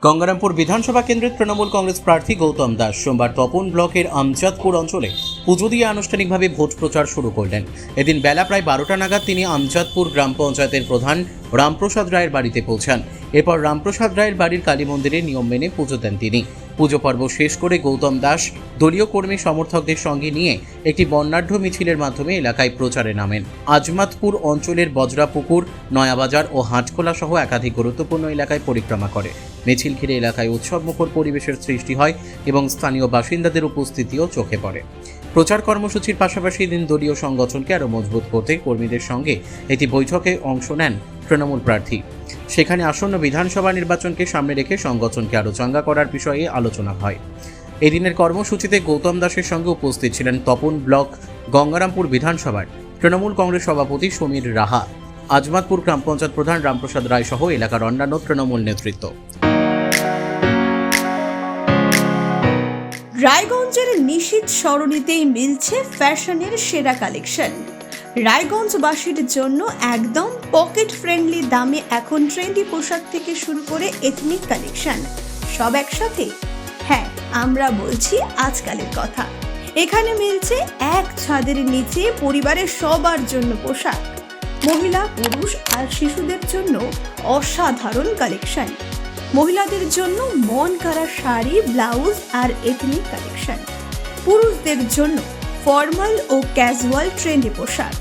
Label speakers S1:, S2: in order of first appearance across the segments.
S1: গঙ্গারামপুর বিধানসভা কেন্দ্রের তৃণমূল কংগ্রেস প্রার্থী গৌতম দাস সোমবার তপন ব্লকের আমজাদপুর অঞ্চলে পুজো দিয়ে আনুষ্ঠানিকভাবে ভোট প্রচার শুরু করলেন। এদিন বেলা প্রায় 12টা নাগাদ তিনি আমজাদপুর গ্রাম পঞ্চায়েতের প্রধান রামপ্রসাদ রায়ের বাড়িতে পৌঁছান। এরপর রামপ্রসাদ রায়ের বাড়ির কালী মন্দিরে নিয়ম মেনে পুজো দেন তিনি। পুজো পর্ব শেষ করে গৌতম দাস দলীয় কর্মী সমর্থকদের সঙ্গে নিয়ে একটি বর্ণাঢ্য মিছিলের মাধ্যমে এলাকায় প্রচারে নামেন। আজমাতপুর অঞ্চলের বজরাপুকুর, নয়াবাজার ও হাটখোলা সহ একাধিক গুরুত্বপূর্ণ এলাকায় পরিক্রমা করে। মিছিল ঘিরে এলাকায় উৎসবমুখর পরিবেশের সৃষ্টি হয় এবং স্থানীয় বাসিন্দাদের উপস্থিতিও চোখে পড়ে। প্রচার কর্মসূচির পাশাপাশি দিন দলীয় সংগঠনকে আরও মজবুত করতে কর্মীদের সঙ্গে একটি বৈঠকে অংশ নেন তৃণমূল প্রার্থী। সেখানে আসন্ন বিধানসভা নির্বাচনকে সামনে রেখে সংগঠনকে আরও চাঙ্গা করার বিষয়ে আলোচনা হয়। এদিনের কর্মসূচিতে গৌতম দাসের সঙ্গে উপস্থিত ছিলেন তপন ব্লক গঙ্গারামপুর বিধানসভার তৃণমূল কংগ্রেস সভাপতি সমীর রাহা, আজমাতপুর গ্রাম পঞ্চায়েত প্রধান রামপ্রসাদ রায় সহ এলাকার অন্যান্য তৃণমূল নেতৃত্ব।
S2: রায়গঞ্জের নিশীথ সরণিতেই মিলছে ফ্যাশনের সেরা কালেকশন। রায়গঞ্জবাসীর জন্য একদম পকেট ফ্রেন্ডলি দামে এখন ট্রেন্ডি পোশাক থেকে শুরু করে এথনিক কালেকশন সব একসাথে। হ্যাঁ, আমরা বলছি আজকালের কথা। এখানে মিলছে এক ছাদের নিচে পরিবারের সবার জন্য পোশাক, মহিলা, পুরুষ আর শিশুদের জন্য অসাধারণ কালেকশন। মহিলাদের জন্য মন কাড়া শাড়ি, ব্লাউজ আর এথনিক কালেকশন। পুরুষদের জন্য ফর্মাল ও ক্যাজুয়াল ট্রেন্ডি পোশাক।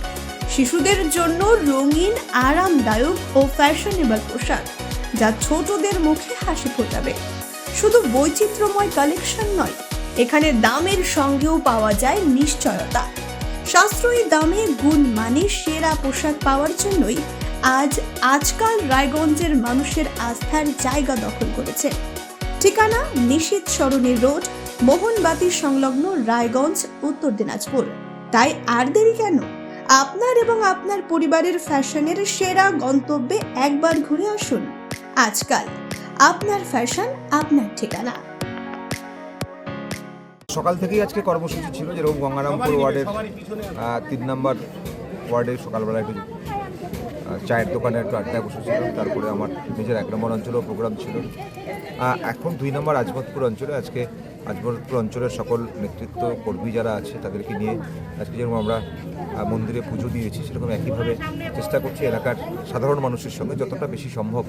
S2: শিশুদের জন্য রঙিন, আরামদায়ক ও ফ্যাশনেবল পোশাক যা ছোটদের মুখে হাসি ফোটাবে। শুধু বৈচিত্র্যময় কালেকশন নয়, এখানে দামের সঙ্গেও পাওয়া যায় নিশ্চয়তা। সাশ্রয়ী দামে গুণমানে সেরা পোশাক পাওয়ার জন্যই আজকাল রায়গঞ্জের মানুষের আস্থার জায়গা দখল করেছে। ঠিকানা নিশীথ সরণি রোড, মোহনবাতি সংলগ্ন, রায়গঞ্জ, উত্তর দিনাজপুর। তাই আর দেরি কেন? আপনার এবং আপনার পরিবারের ফ্যাশনের সেরা গন্তব্যে একবার ঘুরে আসুন। আজকাল আপনার ফ্যাশন, আপনার ঠিকানা।
S3: সকাল থেকেই আজকে কর্মসূচি ছিল, যেরকম গঙ্গারামপুর ওয়ার্ডের 3 নম্বর ওয়ার্ডে সকালবেলা একটু চায়ের দোকানে একটু আড্ডায় বসেছিলাম। তারপরে আমার নিজের 1 নম্বর অঞ্চলেও প্রোগ্রাম ছিল। এখন 2 নম্বর আজমতপুর অঞ্চলে আজকে আজমতপুর অঞ্চলের সকল নেতৃত্ব কর্মী যারা আছে তাদেরকে নিয়ে আজকে যেরকম আমরা মন্দিরে পুজো দিয়েছি, সেরকম একইভাবে চেষ্টা করছি এলাকার সাধারণ মানুষের সঙ্গে যতটা বেশি সম্ভব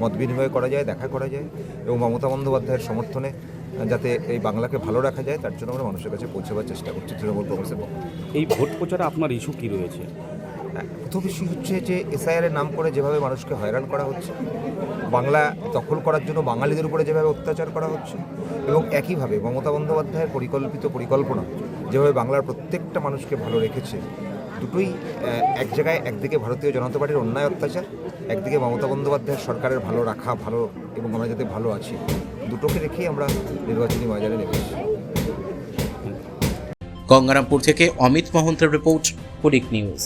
S3: মত বিনিময় করা যায়, দেখা করা যায় এবং মমতা বন্দ্যোপাধ্যায়ের সমর্থনে যাতে এই বাংলাকে ভালো রাখা যায় তার জন্য আমরা মানুষের কাছে পৌঁছাবার চেষ্টা করছি তৃণমূল কংগ্রেসের পক্ষ।
S4: এই ভোট প্রচারে আপনার ইস্যু কী রয়েছে?
S3: প্রথম বিষয় হচ্ছে যে এসআইআরের নাম করে যেভাবে মানুষকে হয়রান করা হচ্ছে, বাংলা দখল করার জন্য বাঙালিদের উপরে যেভাবে অত্যাচার করা হচ্ছে এবং একইভাবে মমতা বন্দ্যোপাধ্যায়ের পরিকল্পনা যেভাবে বাংলার প্রত্যেকটা মানুষকে ভালো রেখেছে, দুটোই এক জায়গায়। একদিকে ভারতীয় জনতা পার্টির অন্যায় অত্যাচার, একদিকে মমতা বন্দ্যোপাধ্যায়ের সরকারের ভালো রাখা, ভালো এবং আমরা যাতে ভালো আছি, দুটোকে রেখেই আমরা নির্বাচনী ময়দানে নেমেছি।
S1: গঙ্গারামপুর থেকে অমিত মহন্তের রিপোর্ট, পুলিক নিউজ।